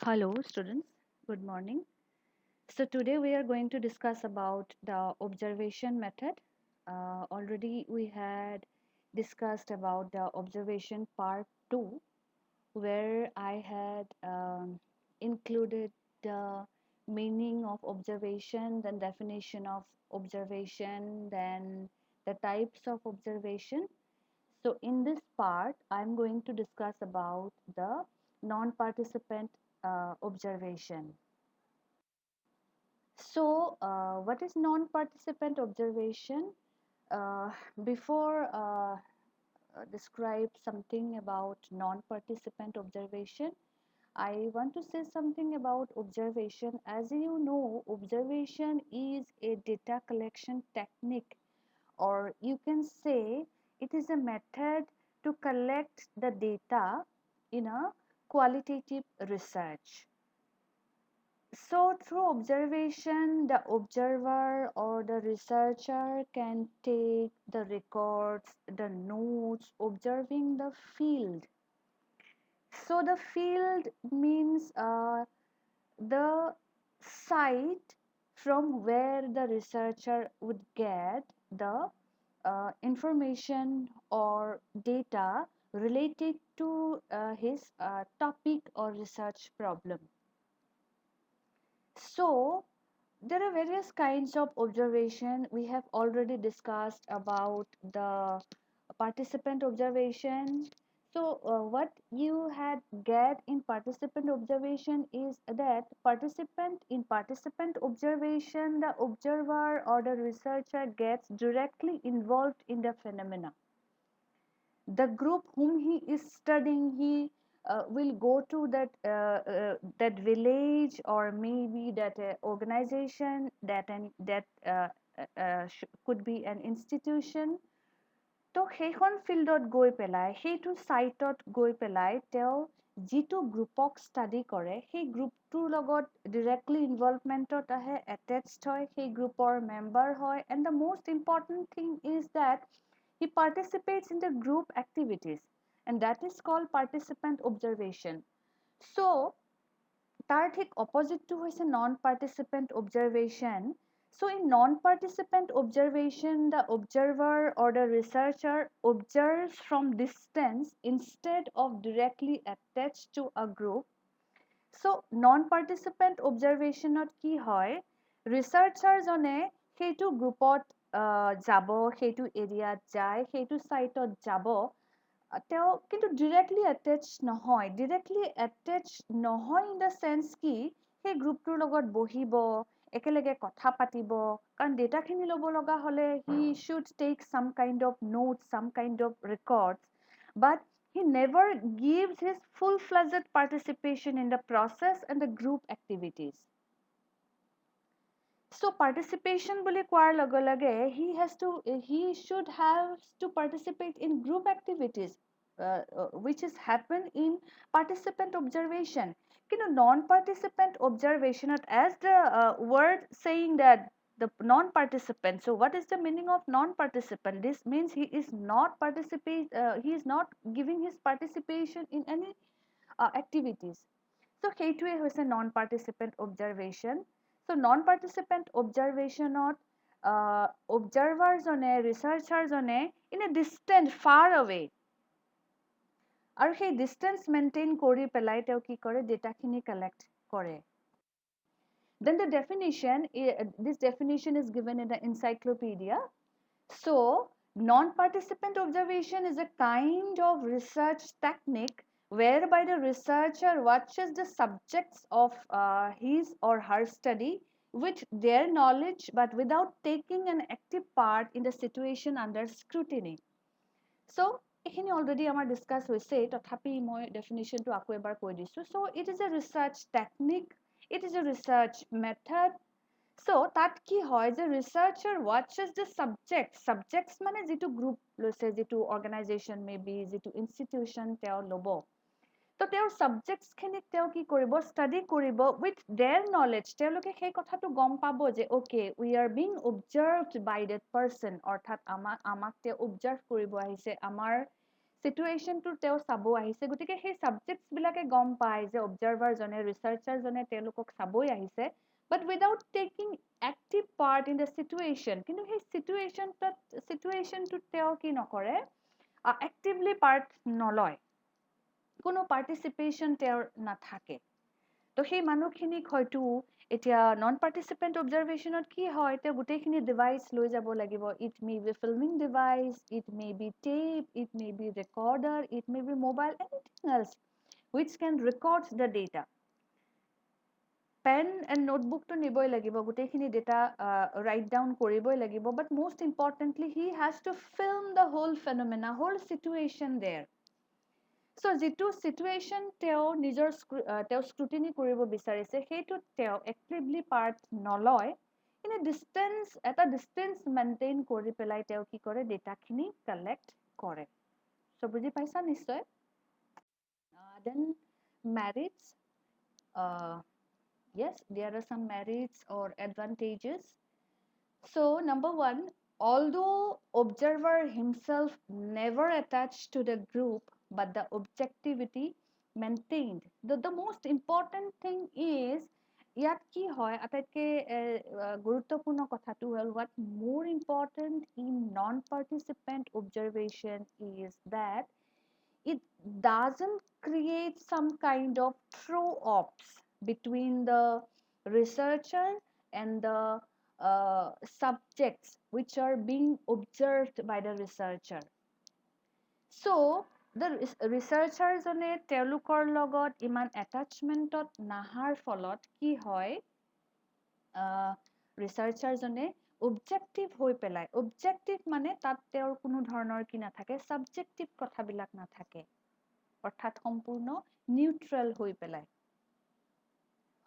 Hello students, good morning. So today we are going to discuss about the observation method. Already we had discussed about the observation part 2 where I had included the meaning of observation, then definition of observation, then the types of observation. So in this part, I'm going to discuss about the non-participant observation. So, what is non-participant observation? Uh, before describe something about non-participant observation, I want to say something about observation. As you know, observation is a data collection technique, or you can say it is a method to collect the data in a qualitative research. So, through observation, the observer or the researcher can take the records, the notes, observing the field. So, the field means the site from where the researcher would get the information or data related to his topic or research problem. So, there are various kinds of observation. We have already discussed about the participant observation. So, what you had get in participant observation is that participant observation, the observer or the researcher gets directly involved in the phenomena. The group whom he is studying, he will go to that village or maybe that organization that could be an institution. তো সেইখন ফিল্ডত গৈ পেলাই সেইটো চাইটত গৈ পেলাই তেওঁ যিটো গ্ৰুপক ষ্টাডি কৰে সেই গ্ৰুপটোৰ লগত ডিৰেক্টলি ইনভলভমেণ্টত আহে, এটেচড হয়, সেই গ্ৰুপৰ মেম্বাৰ হয়, and the most important thing is that he participates in the group activities, and that is called participant observation. So তাৰ ঠিক অপজিটটো হৈছে non-participant observation. So in non-participant observation, the observer or the researcher observes from distance instead of directly attached to a group. So non-participant observationত কি হয়, ৰিচাৰ্চাৰজনে সেইটো গ্ৰুপত যাব, সেইটো এৰিয়াত যায়, সেইটো চাইটত যাব, তেওঁ কিন্তু ডিৰেক্টলি এটেচ নহয়। ডিৰেক্টলি এটেচ নহয় ইন দ্য চেন্স কি সেই গ্ৰুপটোৰ লগত বহিব, একেলগে কথা পাতিব, কাৰণ ডেটাখিনি ল'ব লগা হ'লে he should take some kind of notes, some kind of records, but he never gives his full-fledged participation in the process and the group activities. So participation বুলি কোৱাৰ লগে লগে he should have to participate in group activities, which is happen in participant observation. কিন্তু non-participant observation, as the word saying that the non-participant. So what is the meaning of non-participant? This means he is not he is not giving his participation in any activities. So সেইটোৱে হৈছে non-participant observation. So non-participant observationত observer জনে, researcher জনে in a distant, far away, আৰু সেই distance maintain কৰি পেলাই তেওঁ কি কৰে, ডেটাখিনি collect কৰে. Then the definition, this definition is given in the encyclopedia. So non-participant observation is a kind of research technique whereby the researcher watches the subjects of his or her study with their knowledge but without taking an active part in the situation under scrutiny. So এইখিনি already আমাৰ discuss হৈছে, তথাপি মই definitionটো আকৌ এবাৰ কৈ দিছোঁ. So it is a research technique, it is a research method. So তাত কি হয় যে researcher watches the subjects মানে যিটো গ্ৰুপ লৈছে, যিটো organization maybe, যিটো institution তেওঁ ল'ব, তো তেওঁৰ subjectsখিনিক তেওঁ কি কৰিব, study কৰিব with their knowledge. তেওঁলোকে সেই কথাটো গম পাব যে okay, we are being observed by that person, অৰ্থাৎ আমাক তেওঁ observe কৰিব আহিছে, আমাৰ চিটুৱেশ্যনটো তেওঁ চাব আহিছে, গতিকে সেই ছাবজেক্টছবিলাকে গম পায় যে অবজাৰ্ভাৰজনে ৰিচাৰ্চাৰজনে তেওঁলোকক চাবই আহিছে, but without taking active part in the situation. কিন্তু সেই চিটুৱেশ্যনটোত তেওঁ কি নকৰে, এক্টিভলি পাৰ্ট নলয়, কোনো পাৰ্টিচিপেশ্যন তেওঁৰ নাথাকে। তো সেই মানুহখিনিক হয়তো এতিয়া নন পাৰ্টিচিপেণ্ট অবজাৰভেশ্যনত কি হয়, তেওঁ গোটেইখিনি ডিভাইচ লৈ যাব লাগিব। It may be filming device, it may be tape, it may be recorder, it may be mobile, anything else which can record the data. Pen and নোটবুকটো নিবই লাগিব, গোটেইখিনি ডেটা ৰাইট ডাউন কৰিবই লাগিব, but most importantly he has to film the whole phenomena, whole situation there. So যিটো situation তেওঁ scrutiny কৰিব বিচাৰিছে, সেইটোত তেওঁ এক্টিভলি পাৰ্ট নলয়, কিন্তু এটা ডিষ্টেঞ্চ মেইনটেইন কৰি পেলাই তেওঁ কি কৰে, ডেটাখিনি কালেক্ট কৰে। চ' বুজি পাইছা নিশ্চয়? Then merits, yes, there are some merits or advantages. So number one, although observer himself never attached to the group, but the objectivity maintained. The most important thing is, ইয়াত কি হয় আটাইতকৈ গুৰুত্বপূৰ্ণ কথাটো হ'ল, what more important in non-participant observation is that it doesn't create some kind of throw-offs between the researcher and the subjects which are being observed by the researcher. So the researcher জনে তেওঁলোকৰ লগত ইমান attachmentত নাহাৰ ফলত কি হয়, researcher জনে objective হৈ পেলাই, objective মানে তাত তেওঁৰ কোনো ধৰণৰ কি নাথাকে, subjective কথাবিলাক নাথাকে, অৰ্থাৎ সম্পূৰ্ণ নিউট্ৰেল হৈ পেলাই,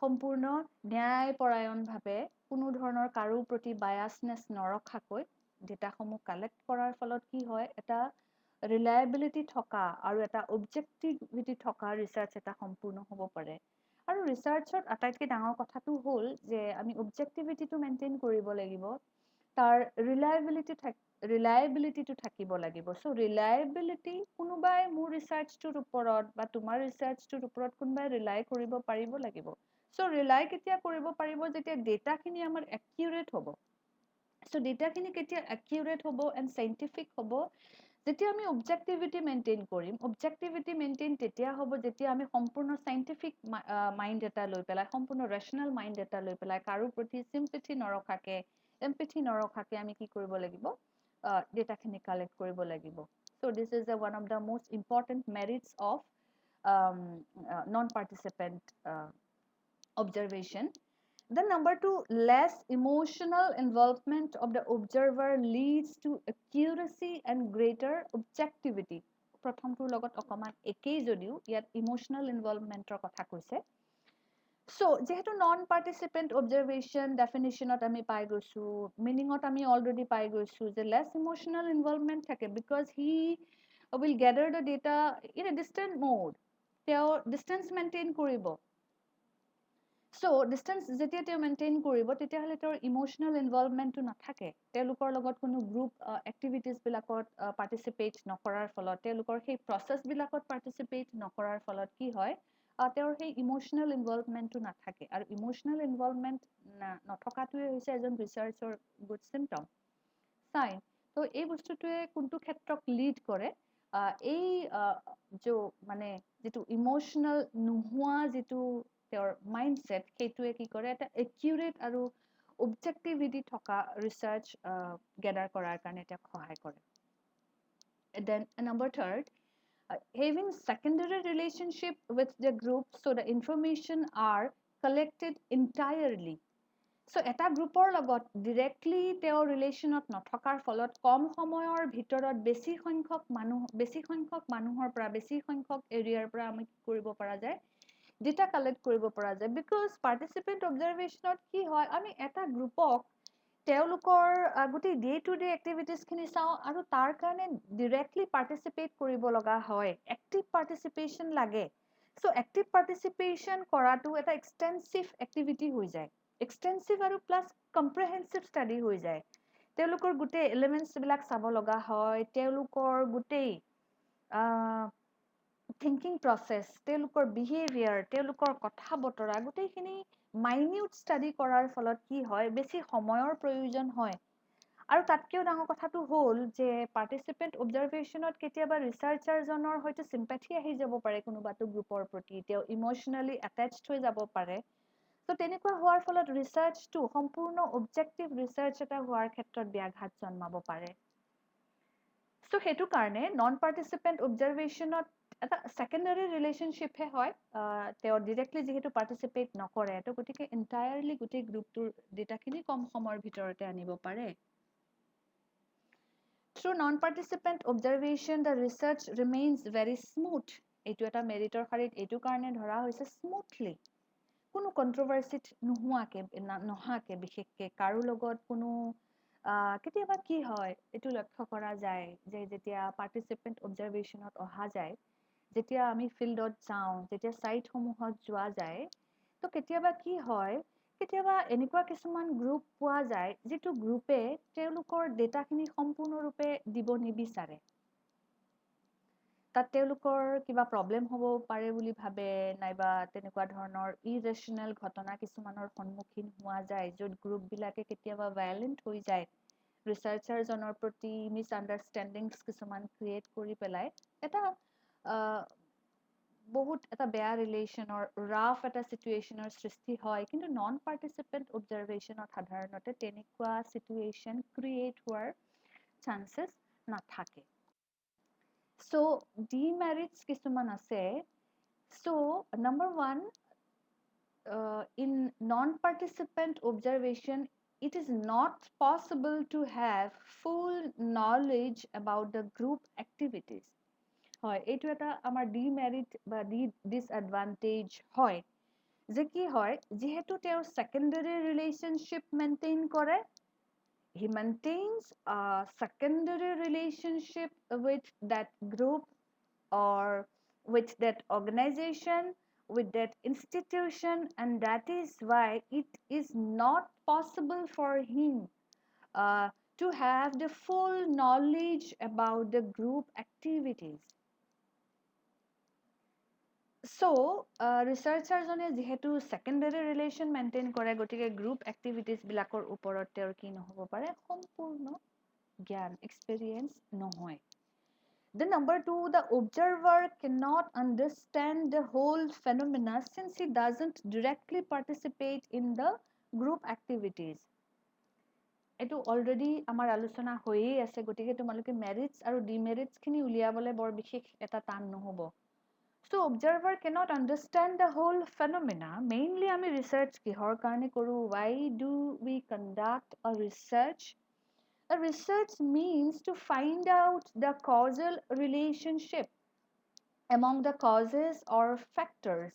সম্পূৰ্ণ ন্যায়পৰায়ণভাৱে কোনো ধৰণৰ কাৰো প্ৰতি বায়াছনেছ নৰখাকৈ ডেটাসমূহ কালেক্ট কৰাৰ ফলত কি হয়, এটা ৰিলায়েবিলিটি থকা আৰু এটা অবজেক্টিভিটি থকা ৰিচাৰ্চ এটা সম্পূৰ্ণ হ'ব পাৰে। আৰু ৰিচাৰ্চত আটাইতকৈ ডাঙৰ কথাটো হ'ল যে আমি অবজেক্টিভিটিটো মেইনটেইন কৰিব লাগিব, তাৰ ৰিলায়েবিলিটিটো থাকিব লাগিব। চ' ৰিলায়েবিলিটি, কোনোবাই মোৰ ৰিচাৰ্চটোৰ ওপৰত বা তোমাৰ ৰিচাৰ্চটোৰ ওপৰত কোনোবাই ৰিলাই কৰিব পাৰিব লাগিব। চ' ৰিলাই কেতিয়া কৰিব পাৰিব, যেতিয়া ডেটাখিনি আমাৰ একিউৰেট হ'ব। চ' ডেটাখিনি কেতিয়া একিউৰেট হ'ব এণ্ড চাইণ্টিফিক হ'ব, যেতিয়া আমি অবজেক্টিভিটি মেইনটেইন কৰিম। অবজেক্টিভিটি মেইনটেইন তেতিয়া হ'ব যেতিয়া আমি সম্পূৰ্ণ চাইণ্টিফিক মাইণ্ড এটা লৈ পেলাই, সম্পূৰ্ণ ৰেচনেল মাইণ্ড এটা লৈ পেলাই, কাৰো প্ৰতি চিম্পেথি নৰখাকে, এম্পেথি নৰখাকে আমি কি কৰিব লাগিব, ডেটাখিনি কালেক্ট কৰিব লাগিব। So' this is one of the most important merits of non-participant observation. Then number two, less emotional involvement of the observer leads to accuracy and greater objectivity. প্ৰথমটোৰ লগত অকমান একেই যদিও ইয়াত ইমোশনাল ইনভলভমেণ্টৰ কথা কৈছে। চ' যিহেতু নন পাৰ্টিচিপেণ্ট অবজাৰভেশ্যন ডেফিনিশ্যনত আমি পাই গৈছোঁ, মিনিঙত আমি অলৰেডি পাই গৈছোঁ যে লেছ ইমোশনাল ইনভলভমেণ্ট থাকে, because he will gather the data in a distant mode, তেওঁ ডিষ্টেঞ্চ মেইনটেইন কৰিব। চ' ডিষ্টেঞ্চ যেতিয়া তেওঁ মেইনটেইন কৰিব, তেতিয়াহ'লে তেওঁৰ ইমোচনেল ইনভলভমেণ্টটো নাথাকে। তেওঁলোকৰ লগত কোনো গ্ৰুপ এক্টিভিটিজবিলাকত পাৰ্টিচিপেট নকৰাৰ ফলত, তেওঁলোকৰ সেই প্ৰচেছবিলাকত পাৰ্টিচিপেট নকৰাৰ ফলত কি হয়, তেওঁৰ সেই ইমোচনেল ইনভলভমেণ্টটো নাথাকে। আৰু ইমোচনেল ইনভলভমেণ্ট নথকাটোৱে হৈছে এজন ৰিচাৰ্চৰ গুড চিমটম, চাইন। ত' এই বস্তুটোৱে কোনটো ক্ষেত্ৰক লিড কৰে, এই মানে যিটো ইমোচনেল নোহোৱা যিটো তেওঁৰ মাইণ্ডছেট, সেইটোৱে কি কৰে, এটা একিউৰেট আৰু অবজেক্টিভিটি থকা ৰিচাৰ্চ গেডাৰ কৰাৰ কাৰণে তেওঁক সহায় কৰে। Then number third, having secondary relationship with the group, so the information are collected entirely. চ' এটা গ্ৰুপৰ লগত ডিৰেক্টলি তেওঁ ৰিলেশ্যনত নথকাৰ ফলত কম সময়ৰ ভিতৰত বেছি সংখ্যক মানুহৰ পৰা, বেছি সংখ্যক এৰিয়াৰ পৰা আমি কি কৰিব পৰা যায়, ডেটা কালেক্ট কৰিব পৰা যায়। বিকজ পাৰ্টিচিপেণ্ট অবজাৰভেশ্যনত কি হয়, আমি এটা গ্ৰুপক তেওঁলোকৰ গোটেই ডে টু ডে এক্টিভিটিজখিনি চাওঁ, আৰু তাৰ কাৰণে ডিৰেক্টলি পাৰ্টিচিপেট কৰিব লগা হয়, এক্টিভ পাৰ্টিচিপেশ্যন লাগে। চ' এক্টিভ পাৰ্টিচিপেশ্যন কৰাটো এটা এক্সটেনচিভ এক্টিভিটি হৈ যায়, এক্সটেনচিভ আৰু প্লাছ কম্প্ৰেহেনচিভ ষ্টাডি হৈ যায়। তেওঁলোকৰ গোটেই এলিমেণ্টছবিলাক চাব লগা হয়, তেওঁলোকৰ গোটেই থিংকিং প্ৰচেছ, তেওঁলোকৰ বিহেভিয়াৰ, তেওঁলোকৰ কথা বতৰা গোটেইখিনি মাইনিউট ষ্টাডি কৰাৰ ফলত কি হয়, বেছি সময়ৰ প্ৰয়োজন হয়। আৰু তাতকৈও ডাঙৰ কথাটো হ'ল যে পাৰ্টিচিপেণ্ট অবজাৰভেশ্যনত কেতিয়াবা ৰিচাৰ্চাৰজনৰ হয়তো চিম্পেথি আহি যাব পাৰে কোনোবাটো গ্ৰুপৰ প্ৰতি, তেওঁ ইম'চনেলি এটেচড হৈ যাব পাৰে। ত' তেনেকুৱা হোৱাৰ ফলত ৰিচাৰ্চটো সম্পূৰ্ণ অবজেক্টিভ ৰিচাৰ্চ এটা হোৱাৰ ক্ষেত্ৰত ব্যাঘাত জন্মাব পাৰে। চ' সেইটো কাৰণে নন পাৰ্টিচিপেণ্ট অবজাৰভেশ্যনত এটা ছেকেণ্ডাৰী ৰিলেশ্যনশ্বিপহে হয়, তেওঁ ডিৰেক্টলি যিহেতু পাৰ্টিচিপেট নকৰে, ত' গতিকে এণ্টায়াৰলি গোটেই গ্ৰুপটোৰ ডেটাখিনি কম সময়ৰ ভিতৰতে আনিব পাৰে। Through non participant observation the research remains very smooth. এইটো এটা মেৰিটৰ শাৰীত এইটো কাৰণে ধৰা হৈছে স্মুথলি, কোনো কণ্ট্ৰভাৰ্চিত নহাকে বিশেষকে কাৰো লগত কোনো কেতিয়াবা কি হয় এইটো লক্ষ্য কৰা যায় যে যেতিয়া পাৰ্টিচিপেণ্ট অবজাৰভেশ্যনত অহা যায়, যেতিয়া আমি ফিল্ডত যাওঁ, যেতিয়া ছাইটসমূহত যোৱা যায়, তো কেতিয়াবা কি হয়, কেতিয়াবা এনেকুৱা কিছুমান গ্ৰুপ পোৱা যায় যিটো গ্ৰুপে তেওঁলোকৰ ডেটাখিনি সম্পূৰ্ণৰূপে দিব নিবিচাৰে। তাত তেওঁলোকৰ কিবা প্ৰব্লেম হ'ব পাৰে বুলি ভাবে, নাইবা তেনেকুৱা ধৰণৰ ইৰেশ্যনেল ঘটনা কিছুমানৰ সন্মুখীন হোৱা যায়, য'ত গ্ৰুপবিলাকে কেতিয়াবা ভায়লেণ্ট হৈ যায়, ৰিচাৰ্চাৰজনৰ প্ৰতি মিছআণ্ডাৰষ্টেণ্ডিংছ কিছুমান ক্ৰিয়েট কৰি পেলাই এটা বহুত এটা বেয়া ৰিলেশ্যনৰ, ৰাফ এটা চিটুৱেশ্যনৰ সৃষ্টি হয়। কিন্তু নন পাৰ্টিচিপেণ্ট অবজাৰভেশ্যনত সাধাৰণতে তেনেকুৱা চিটুৱেশ্যন ক্ৰিয়েট হোৱাৰ চান্সেছ নাথাকে। চ' ডিমেৰিটছ কিছুমান আছে। So' number one, in non-participant observation, it is not possible to have full knowledge about the group activities. হয়, এইটো এটা আমাৰ ডিমেৰিট বা ডিসএডভান্টেজ হয়, যে কি হয়, যিহেতু তেওঁ সেকেন্ডাৰী ৰিলেশ্যনশ্বিপ মেইনটেইন কৰে, he maintains a secondary relationship with that group or with that organization, with that institution, and that is why it is not possible for him to have the full knowledge about the group activities. So ৰিচাৰ্চাৰজনে যিহেতু secondary relation maintain কৰে, গতিকে group এক্টিভিটিজবিলাকৰ ওপৰত তেওঁৰ কি নহ'ব পাৰে, সম্পূৰ্ণ জ্ঞান, এক্সপেৰিয়েঞ্চ নহয়। Then number two, the observer cannot understand the whole phenomena since he doesn't directly participate in the group activities. এইটো অলৰেডি আমাৰ আলোচনা হৈয়ে আছে, গতিকে তোমালোকে মেৰিটছ আৰু ডিমেৰিটছখিনি উলিয়াবলৈ বৰ বিশেষ এটা টান নহ'ব। So observer cannot understand the whole phenomena. Mainly আমি research কিহৰ কাৰণে কৰো? Why do we conduct a research? A research means to find out the causal relationship among the causes or factors.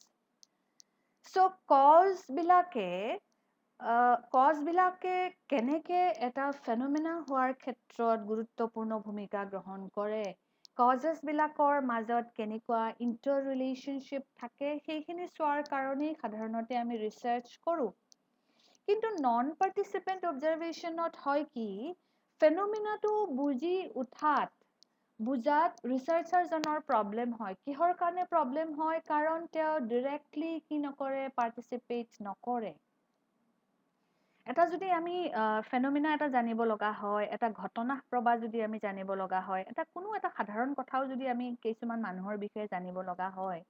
So cause বিলাকে কেনেকে এটা phenomena হোৱাৰ ক্ষেত্ৰত গুৰুত্বপূৰ্ণ ভূমিকা গ্ৰহণ কৰে, কজেছ বিলাকৰ মাজত কেনেকুৱা ইণ্টাৰ ৰিলেশ্যনশ্বিপ থাকে, সেইখিনি চোৱাৰ কাৰণেই সাধাৰণতে আমি ৰিচাৰ্চ কৰোঁ। কিন্তু নন পাৰ্টিচিপেণ্ট অবজাৰভেশ্যনত হয় কি, ফেনোমেনাটো বুজাত ৰিচাৰ্চাৰজনৰ প্ৰব্লেম হয়। কিহৰ কাৰণে প্ৰব্লেম হয়? কাৰণ তেওঁ ডিৰেক্টলি কি নকৰে, পাৰ্টিচিপেট নকৰে। এটা যদি আমি ফেনোমেনা এটা জানিব লগা হয়, এটা ঘটনা প্ৰবাহ যদি আমি জানিব লগা হয়, কোনো এটা সাধাৰণ কথাও যদি আমি কিছুমান মানুহৰ বিষয়ে জানিব লগা হয়,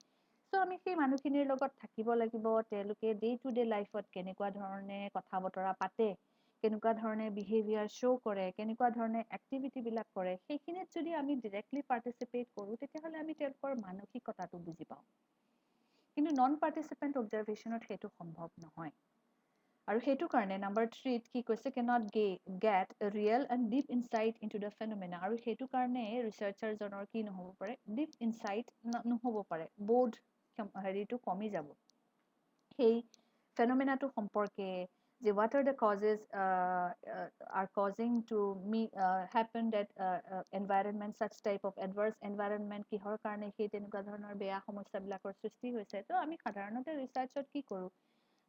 চ' আমি সেই মানুহখিনিৰ লগত থাকিব লাগিব, তেওঁলোকে ডে টু ডে লাইফত কেনেকুৱা ধৰণে কথা বতৰা পাতে, কেনেকুৱা ধৰণে বিহেভিয়াৰ শ্ব' কৰে, কেনেকুৱা ধৰণে এক্টিভিটিবিলাক কৰে, সেইখিনিত যদি আমি ডিৰেক্টলি পাৰ্টিচিপেট কৰোঁ, তেতিয়াহ'লে আমি তেওঁলোকৰ মানসিকতাটো বুজি পাওঁ। কিন্তু নন পাৰ্টিচিপেণ্ট অবজাৰভেশ্যনত সেইটো সম্ভৱ নহয়। আৰু সেইটো কাৰণে নাম্বাৰ 3 কি কৈছে, cannot get a real and deep insight into the phenomena. আৰু সেইটো কাৰণে ৰিচাৰ্চাৰজনৰ কি নহ'ব পাৰে, ডিপ ইনচাইট নহ'ব পাৰে, বোধ হেৰিটো কমি যাব সেই ফেনোমেনাটো সম্পৰ্কে, যে what are the causes are causing to happen that environment, such type of adverse environment, কিহৰ কাৰণে সেই তেনেকুৱা ধৰণৰ বেয়া সমস্যাবিলাকৰ সৃষ্টি হৈছে। তো আমি সাধাৰণতে ৰিচাৰ্চত কি কৰোঁ,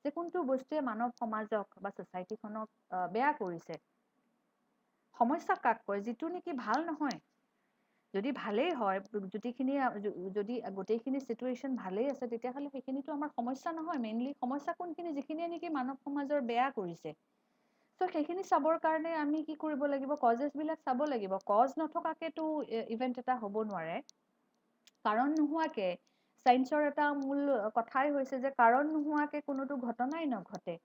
যে কোনটো বস্তুৱে মানৱ সমাজক বা ছ'চাইটিখনক বেয়া কৰিছে। সমস্যা কাক কয়? যিটো নেকি ভাল নহয়, যদি ভালেই হয়, যদি গোটেইখিনি চিটুৱেশ্যন ভালেই আছে, তেতিয়াহ'লে সেইখিনিতো আমাৰ সমস্যা নহয়। মেইনলি সমস্যা কোনখিনি, যিখিনিয়ে নেকি মানৱ সমাজৰ বেয়া কৰিছে। চ' সেইখিনি চাবৰ কাৰণে আমি কি কৰিব লাগিব, কজেছবিলাক চাব লাগিব। কজ নথকাকেতো ইভেণ্ট এটা হ'ব নোৱাৰে। কাৰণ নোহোৱাকে, চায়েন্সৰ এটা মূল কথাই হৈছে যে কাৰণ নোহোৱাকে কোনোতো ঘটনাই নঘটে।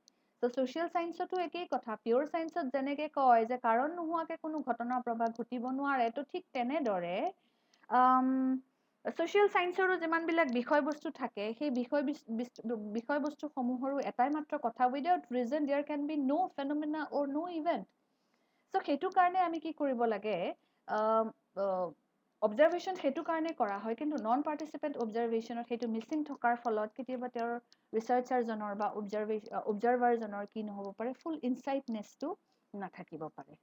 তো ছ'চিয়েল চায়েন্সতো একেই কথা। পিয়'ৰ চায়েন্সত যেনেকে কয় যে কাৰণ নোহোৱাকে কোনো ঘটনা প্ৰবাহ ঘটিব নোৱাৰে, তো ঠিক তেনেদৰে ছ'চিয়েল চায়েন্সৰো যিমানবিলাক বিষয়বস্তু থাকে, সেই বিষয়বস্তুসমূহৰো এটাই মাত্ৰ কথা, without reason there can be no' phenomena or no' event. So' সেইটো কাৰণে আমি কি কৰিব লাগে, অবজাৰভেশ্যন সেইটো কাৰণে কৰা হয়, কিন্তু নন পাৰ্টিচিপেণ্ট অবজাৰভেশ্যনত সেইটো মিচিং থকাৰ ফলত কেতিয়াবা তেওঁৰ ৰিচাৰ্চাৰজনৰ বা অবজাৰভাৰজনৰ কি নহ'ব পাৰে, ফুল ইনচাইটনেছটো নাথাকিব পাৰে।